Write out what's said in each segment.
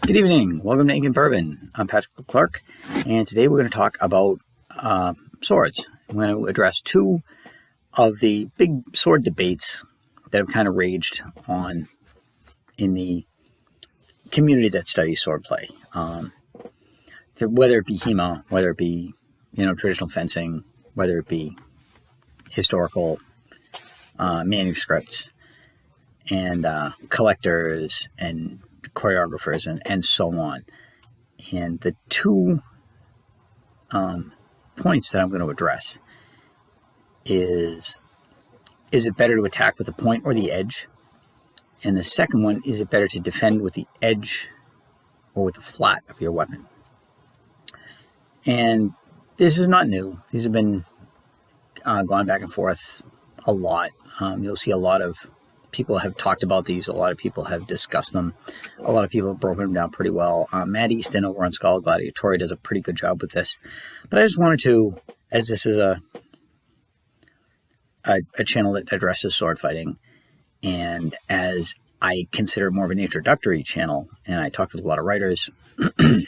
Good evening. Welcome to Ink and Bourbon. I'm Patrick Clark, and today we're going to talk about swords. I'm going to address two of the big sword debates that have kind of raged on in the community that studies swordplay. Whether it be HEMA, whether it be traditional fencing, whether it be historical manuscripts, and collectors and choreographers and so on. And the two points that I'm going to address is it better to attack with the point or the edge? And the second one, is it better to defend with the edge or with the flat of your weapon? And this is not new. These have been gone back and forth a lot. You'll see a lot of people have talked about these. A lot of people have discussed them. A lot of people have broken them down pretty well. Matt Easton over on Scholar Gladiatory does a pretty good job with this. But I just wanted to, as this is a channel that addresses sword fighting, and as I consider more of an introductory channel, and I talked with a lot of writers and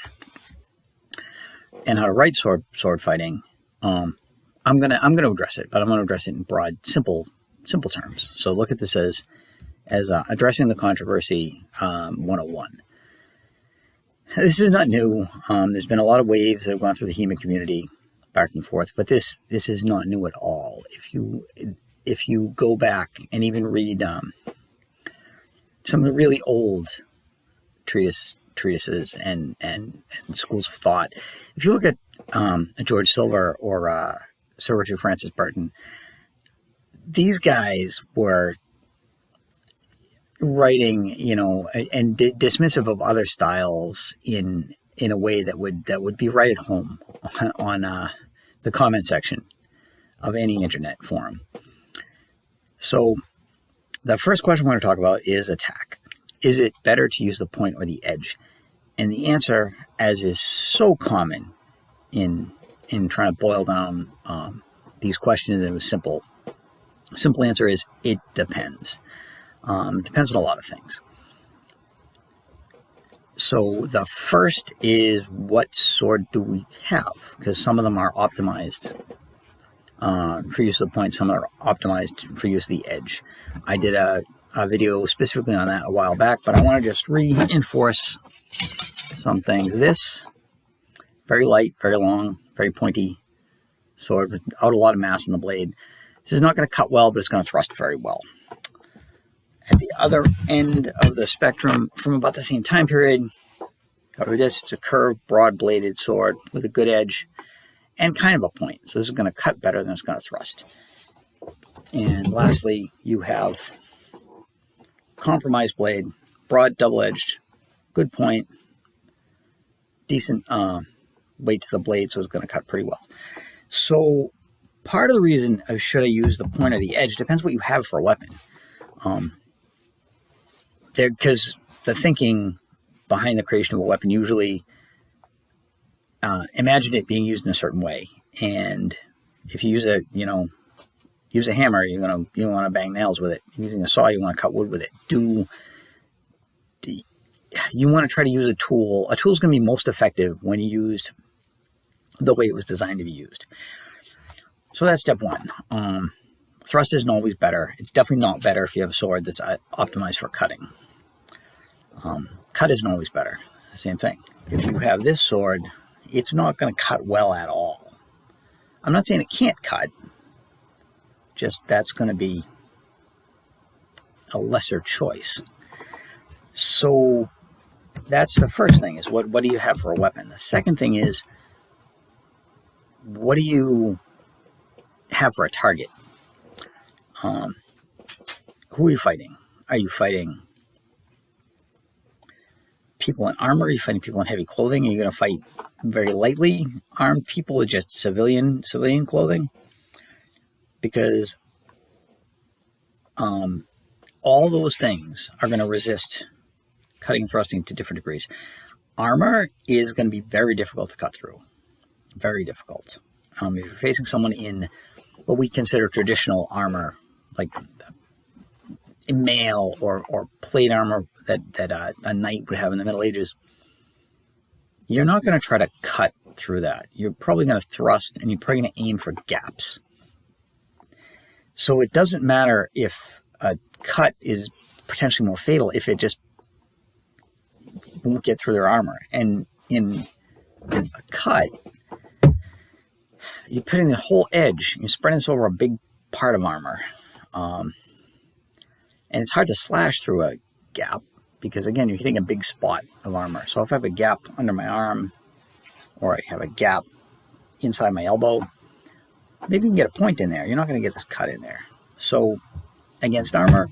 how to write sword fighting, I'm gonna address it, but I'm gonna address it in broad, simple terms. So look at this as addressing the controversy 101. This is not new. There's been a lot of waves that have gone through the HEMA community back and forth, but this is not new at all. If you go back and even read some of the really old treatises and schools of thought, if you look at George Silver or Sir Richard Francis Burton, these guys were writing, and dismissive of other styles in a way that would be right at home on the comment section of any internet forum. So the first question we're going to talk about is attack. Is it better to use the point or the edge? And the answer, as is so common in trying to boil down these questions into a simple answer, is it depends. It depends on a lot of things. So the first is, what sword do we have? Because some of them are optimized for use of the point, some are optimized for use of the edge. I did a video specifically on that a while back, but I want to just reinforce some things. This, very light, very long, very pointy sword without a lot of mass in the blade. This is not going to cut well, but it's going to thrust very well. At the other end of the spectrum, from about the same time period, cover this. It's a curved, broad-bladed sword with a good edge and kind of a point. So this is going to cut better than it's going to thrust. And lastly, you have compromise blade, broad, double-edged, good point, decent weight to the blade, so it's going to cut pretty well. So part of the reason of should I use the point or the edge depends what you have for a weapon. Because the thinking behind the creation of a weapon usually imagine it being used in a certain way. And if you use a hammer, you want to bang nails with it. Using a saw, you want to cut wood with it. You want to try to use a tool. A tool is going to be most effective when used the way it was designed to be used. So that's step one. Thrust isn't always better. It's definitely not better if you have a sword that's optimized for cutting. Cut isn't always better. Same thing. If you have this sword, it's not going to cut well at all. I'm not saying it can't cut. Just that's going to be a lesser choice. So that's the first thing, is what do you have for a weapon? The second thing is, what do you have for a target? Who are you fighting? Are you fighting people in armor? Are you fighting people in heavy clothing? Are you going to fight very lightly armed people with just civilian clothing? Because all those things are going to resist cutting and thrusting to different degrees. Armor is going to be very difficult to cut through. Very difficult. If you're facing someone in what we consider traditional armor, like mail or plate armor that a knight would have in the Middle Ages, you're not going to try to cut through that. You're probably going to thrust, and you're probably going to aim for gaps. So it doesn't matter if a cut is potentially more fatal if it just won't get through their armor. And in a cut, you're putting the whole edge, you're spreading this over a big part of armor. And it's hard to slash through a gap because, again, you're hitting a big spot of armor. So if I have a gap under my arm or I have a gap inside my elbow, maybe you can get a point in there. You're not going to get this cut in there. So against armor,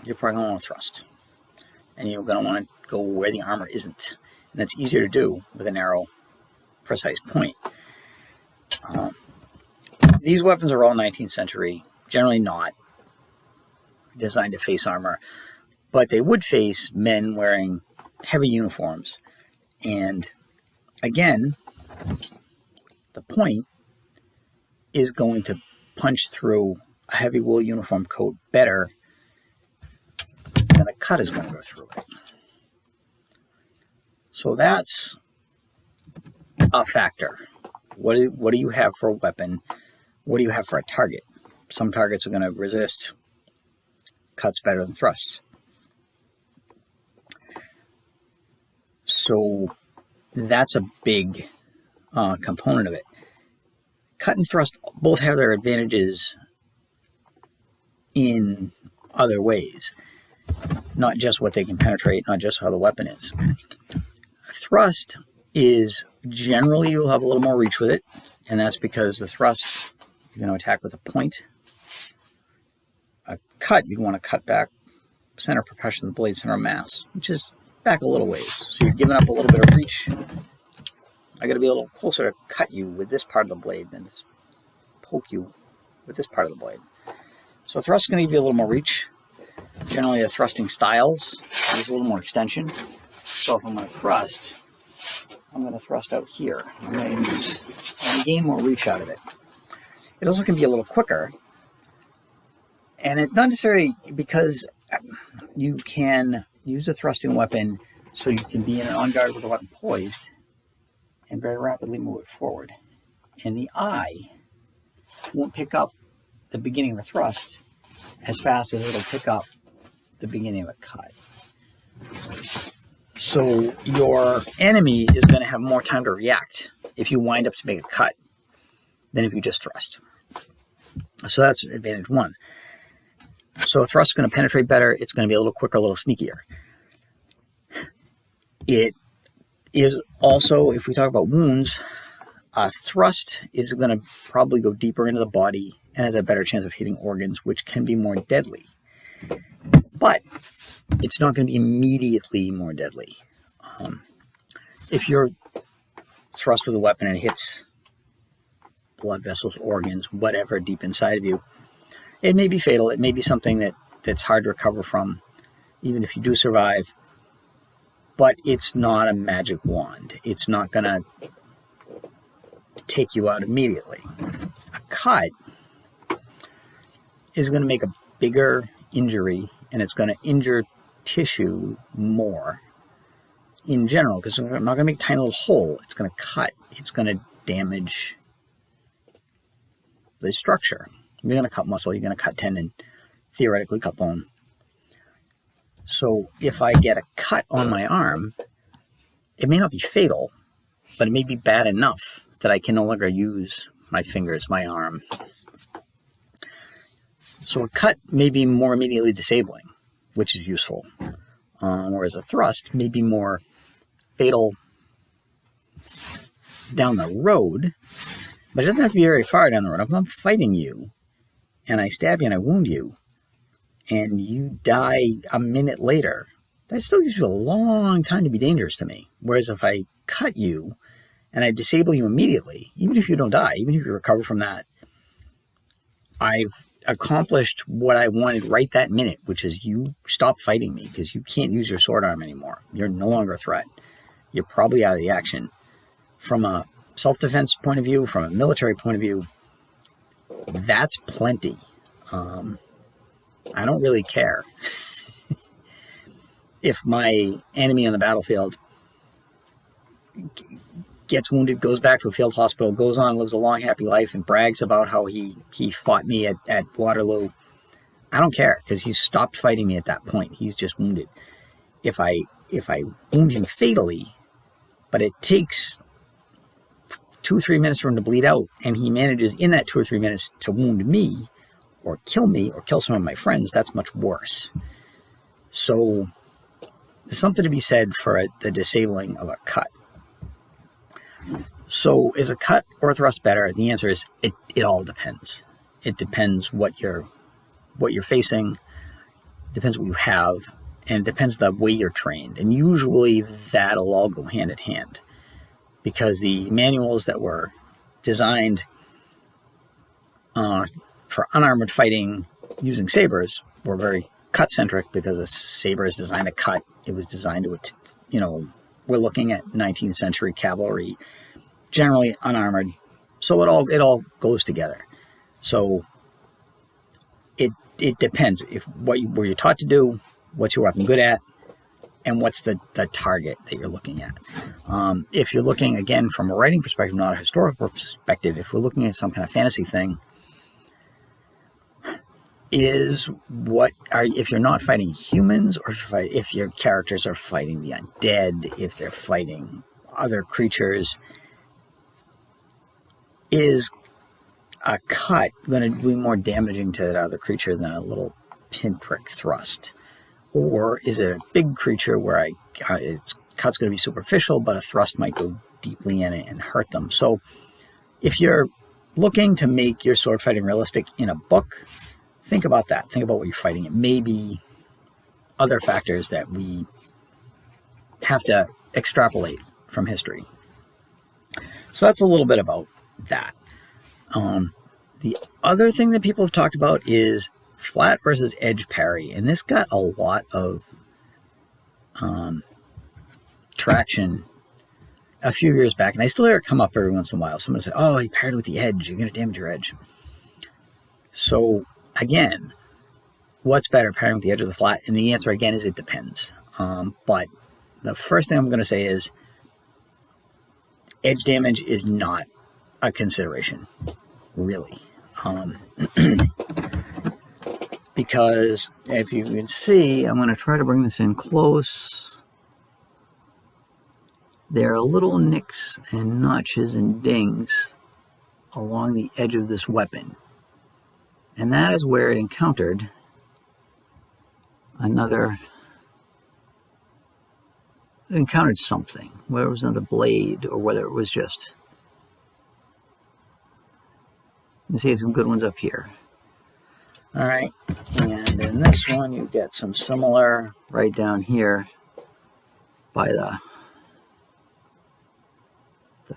you're probably going to want to thrust. And you're going to want to go where the armor isn't. And that's easier to do with a narrow, precise point. These weapons are all 19th century, generally not designed to face armor, but they would face men wearing heavy uniforms. And again, the point is going to punch through a heavy wool uniform coat better than a cut is going to go through it. So that's a factor. What do you have for a weapon? What do you have for a target? Some targets are going to resist cuts better than thrusts. So that's a big component of it. Cut and thrust both have their advantages in other ways. Not just what they can penetrate, not just how the weapon is. Thrust is generally you'll have a little more reach with it, and that's because the thrust you're going to attack with a point. A cut, you'd want to cut back center of percussion, the blade center of mass, which is back a little ways. So you're giving up a little bit of reach. I got to be a little closer to cut you with this part of the blade than to poke you with this part of the blade. So thrust is going to give you a little more reach. Generally, the thrusting styles use a little more extension. So if I'm going to thrust, I'm going to thrust out here. I'm going to gain more reach out of it. It also can be a little quicker. And it's not necessarily because you can use a thrusting weapon so you can be in an on guard with the weapon poised and very rapidly move it forward. And the eye won't pick up the beginning of a thrust as fast as it'll pick up the beginning of a cut. So your enemy is going to have more time to react if you wind up to make a cut than if you just thrust. So that's advantage one. So a thrust is going to penetrate better. It's going to be a little quicker, a little sneakier. It is also, if we talk about wounds, a thrust is going to probably go deeper into the body and has a better chance of hitting organs, which can be more deadly. But it's not going to be immediately more deadly. If you're thrust with a weapon and it hits blood vessels, organs, whatever deep inside of you, it may be fatal. It may be something that's hard to recover from, even if you do survive. But it's not a magic wand. It's not going to take you out immediately. A cut is going to make a bigger injury, and it's going to injure tissue more in general, because it's not going to make a tiny little hole. It's going to cut. It's going to damage the structure. You're going to cut muscle. You're going to cut tendon, theoretically cut bone. So if I get a cut on my arm, it may not be fatal, but it may be bad enough that I can no longer use my fingers, my arm. So a cut may be more immediately disabling, which is useful. Whereas a thrust may be more fatal down the road, but it doesn't have to be very far down the road. If I'm fighting you, and I stab you and I wound you, and you die a minute later, that still gives you a long time to be dangerous to me. Whereas if I cut you and I disable you immediately, even if you don't die, even if you recover from that, I've accomplished what I wanted right that minute, which is you stop fighting me because you can't use your sword arm anymore. You're no longer a threat. You're probably out of the action. From a self-defense point of view, from a military point of view, that's plenty. I don't really care if my enemy on the battlefield gets wounded, goes back to a field hospital, goes on, lives a long, happy life, and brags about how he fought me at Waterloo. I don't care, because he stopped fighting me at that point. He's just wounded. If I wound him fatally, but it takes 2 or 3 minutes for him to bleed out, and he manages in that 2 or 3 minutes to wound me or kill some of my friends, that's much worse. So there's something to be said for the disabling of a cut. So is a cut or a thrust better? The answer is it all depends. It depends what you're facing, depends what you have, and it depends the way you're trained. And usually that'll all go hand in hand, because the manuals that were designed for unarmored fighting using sabers were very cut-centric, because a saber is designed to cut. It was designed to, we're looking at 19th century cavalry, generally unarmored. So it all goes together. So it depends if were you taught to do, what's your weapon good at, and what's the target that you're looking at. If you're looking, again, from a writing perspective, not a historical perspective, if we're looking at some kind of fantasy thing, if you're not fighting humans, or if your characters are fighting the undead, if they're fighting other creatures, is a cut going to be more damaging to that other creature than a little pinprick thrust? Or is it a big creature where its cut's going to be superficial, but a thrust might go deeply in it and hurt them? So if you're looking to make your sword fighting realistic in a book, think about that. Think about what you're fighting. It may be other factors that we have to extrapolate from history. So that's a little bit about that. The other thing that people have talked about is flat versus edge parry, and this got a lot of traction a few years back, and I still hear it come up every once in a while. Someone will say, oh, he parried with the edge, you're going to damage your edge. So again, what's better, parrying with the edge or the flat? And the answer again is it depends. But the first thing I'm going to say is edge damage is not a consideration, really. Because if you can see, I'm going to try to bring this in close. There are little nicks and notches and dings along the edge of this weapon. And that is where it encountered something, whether it was another blade or whether it was just, you can see some good ones up here. All right, and in this one, you get some similar right down here by the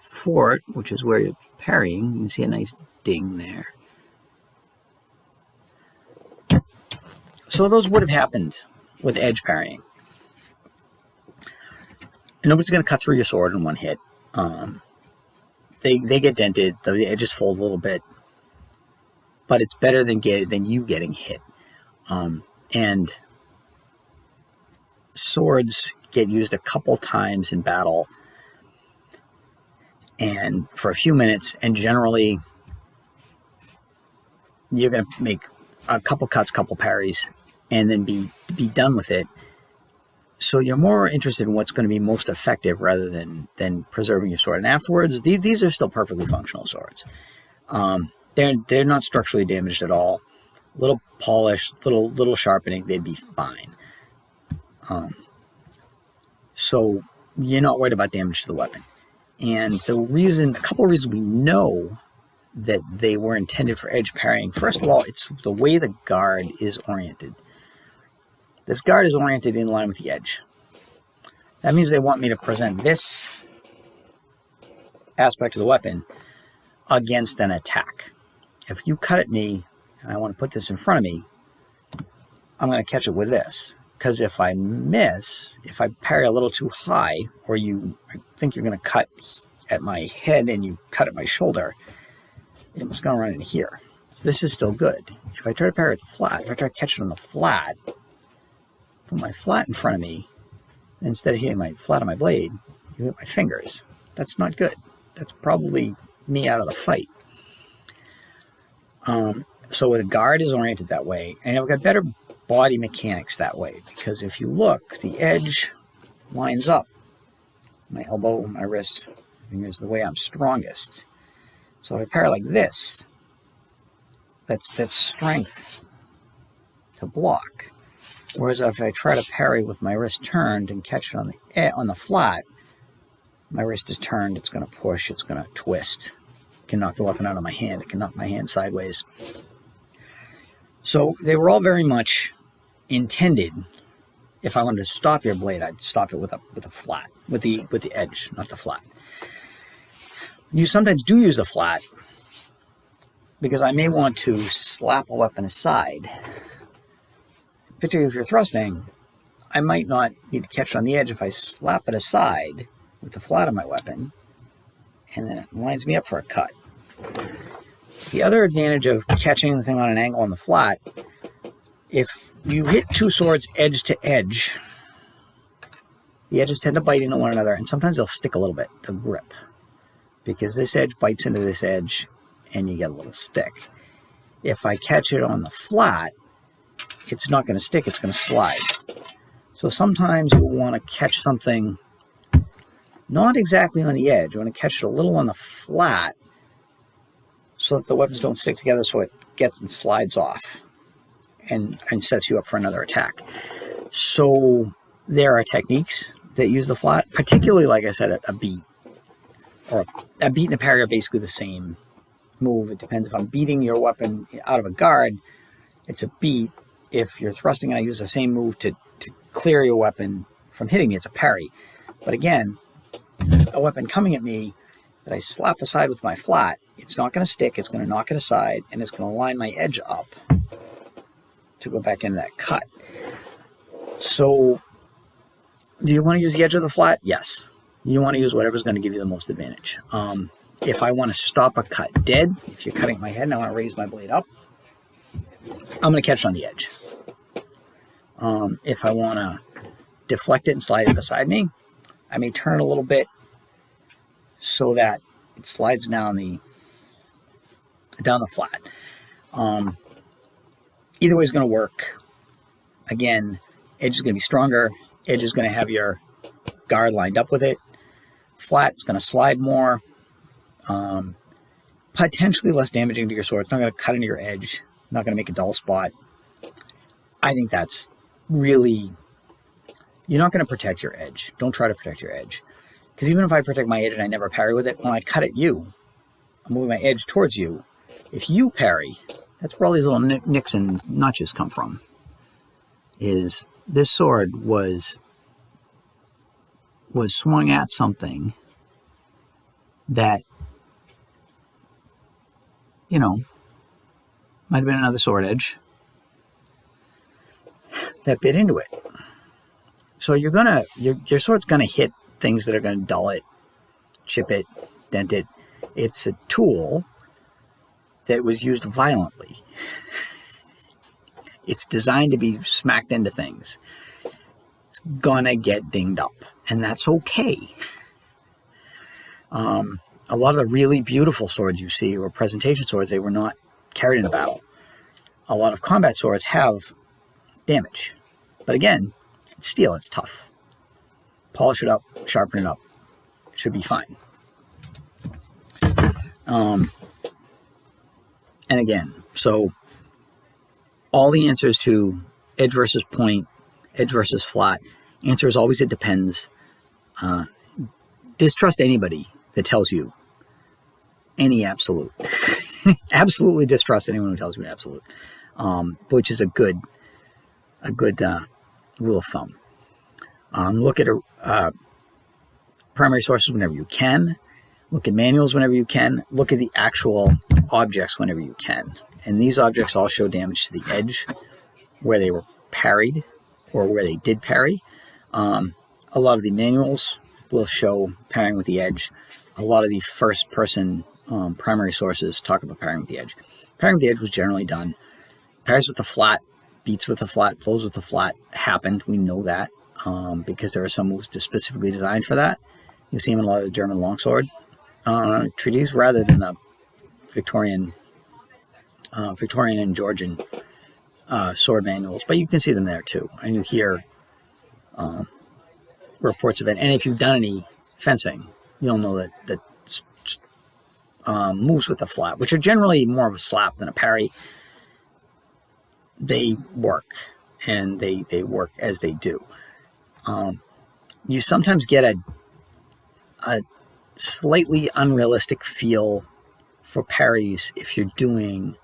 fort, which is where you're parrying. You can see a nice ding there. So those would have happened with edge parrying. And nobody's going to cut through your sword in one hit. They get dented, the edges fold a little bit. But it's better than you getting hit. And swords get used a couple times in battle, and for a few minutes, and generally you're going to make a couple cuts, couple parries, and then be done with it. So you're more interested in what's going to be most effective rather than preserving your sword. And afterwards, these are still perfectly functional swords. They're not structurally damaged at all. Little polish, little sharpening, they'd be fine. So you're not worried about damage to the weapon. And a couple of reasons we know that they were intended for edge parrying. First of all, it's the way the guard is oriented. This guard is oriented in line with the edge. That means they want me to present this aspect of the weapon against an attack. If you cut at me and I want to put this in front of me, I'm going to catch it with this. Because if I miss, if I parry a little too high, or I think you're going to cut at my head and you cut at my shoulder, it's going to run in here. So this is still good. If I try to parry at the flat, if I try to catch it on the flat, put my flat in front of me, instead of hitting my flat on my blade, You hit my fingers. That's not good. That's probably me out of the fight. So the guard is oriented that way, and I've got better body mechanics that way, because if you look, the edge lines up. My elbow, my wrist, fingers the way I'm strongest. So if I parry like this, that's strength to block. Whereas if I try to parry with my wrist turned and catch it on the flat, my wrist is turned, it's going to push, it's going to twist. It can knock the weapon out of my hand. It can knock my hand sideways. So they were all very much intended. If I wanted to stop your blade, I'd stop it with a flat, with the edge, not the flat. You sometimes do use the flat because I may want to slap a weapon aside. Particularly if you're thrusting, I might not need to catch it on the edge if I slap it aside with the flat of my weapon, and then it lines me up for a cut. The other advantage of catching the thing on an angle on the flat, if you hit two swords edge to edge, the edges tend to bite into one another, and sometimes they'll stick a little bit, they'll grip, because this edge bites into this edge, and you get a little stick. If I catch it on the flat, it's not going to stick, it's going to slide. So sometimes you'll want to catch something not exactly on the edge. You want to catch it a little on the flat so that the weapons don't stick together, so it gets and slides off and sets you up for another attack. So there are techniques that use the flat, particularly, like I said, a beat. Or a beat and a parry are basically the same move. It depends if I'm beating your weapon out of a guard, it's a beat. If you're thrusting and I use the same move to clear your weapon from hitting me, it's a parry. But again, a weapon coming at me that I slap aside with my flat, it's not going to stick, it's going to knock it aside, and it's going to line my edge up to go back into that cut. So, do you want to use the edge of the flat? Yes. You want to use whatever's going to give you the most advantage. If I want to stop a cut dead, if you're cutting my head and I want to raise my blade up, I'm going to catch it on the edge. If I want to deflect it and slide it beside me, I may turn it a little bit so that it slides down the flat. Either way is going to work. Again, edge is going to be stronger. Edge is going to have your guard lined up with it. Flat is going to slide more. Potentially less damaging to your sword. It's not going to cut into your edge. Not going to make a dull spot. I think that's really... You're not going to protect your edge. Don't try to protect your edge. Because even if I protect my edge and I never parry with it, when I cut at you, I'm moving my edge towards you. If you parry, that's where all these little nicks and notches come from. Is this sword was swung at something that, you know, might have been another sword edge that bit into it. So your sword's gonna hit things that are gonna dull it, chip it, dent it. It's a tool that was used violently. It's designed to be smacked into things. It's gonna get dinged up, and that's okay. A lot of the really beautiful swords you see were presentation swords. They were not carried in a battle. A lot of combat swords have damage. But again, it's steel, it's tough. Polish it up, sharpen it up. It should be fine. And again, so all the answers to edge versus point, edge versus flat, answer is always it depends. Distrust anybody that tells you any absolute. Absolutely distrust anyone who tells you an absolute, which is a good rule of thumb. Look at primary sources whenever you can. Look at manuals whenever you can. Look at the actual objects whenever you can. And these objects all show damage to the edge where they were parried or where they did parry. A lot of the manuals will show parrying with the edge. A lot of the first-person primary sources talk about parrying with the edge. Parrying with the edge was generally done. Parries with the flat, beats with the flat, blows with the flat happened. We know that because there are some moves specifically designed for that. You see them in a lot of the German longsword treaties rather than the Victorian and Georgian sword manuals, but you can see them there too, and you hear reports of it. And if you've done any fencing, you'll know that moves with the flat, which are generally more of a slap than a parry, they work, and they work as they do. You sometimes get a slightly unrealistic feel for parries if you're doing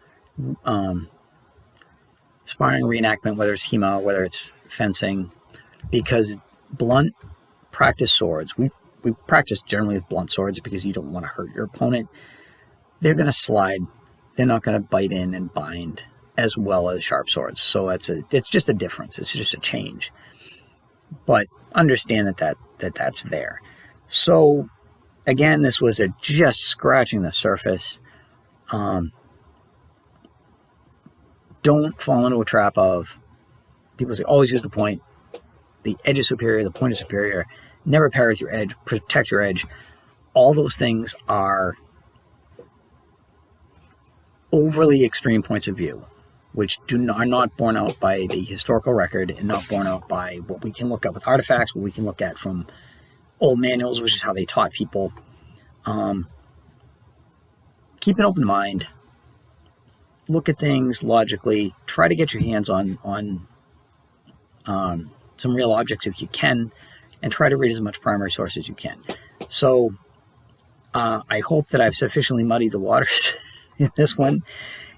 sparring reenactment, whether it's HEMA, whether it's fencing, because blunt practice swords, we practice generally with blunt swords because you don't want to hurt your opponent. They're going to slide. They're not going to bite in and bind as well as sharp swords. So it's just a difference. It's just a change. But understand that's there. So again, this was just scratching the surface. Don't fall into a trap of people say always use the point. The edge is superior. The point is superior. Never parry with your edge. Protect your edge. All those things are overly extreme points of view, which are not borne out by the historical record and not borne out by what we can look at with artifacts, what we can look at from old manuals, which is how they taught people. Keep an open mind. Look at things logically. Try to get your hands on some real objects if you can, and try to read as much primary source as you can. So I hope that I've sufficiently muddied the waters in this one,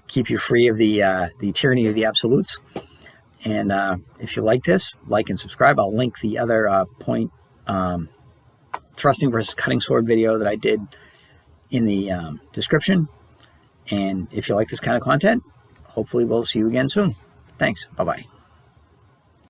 keep you free of the tyranny of the absolutes. And if you like this, like and subscribe. I'll link the other point thrusting versus cutting sword video that I did in the description. And if you like this kind of content, hopefully we'll see you again soon. Thanks. Bye-bye.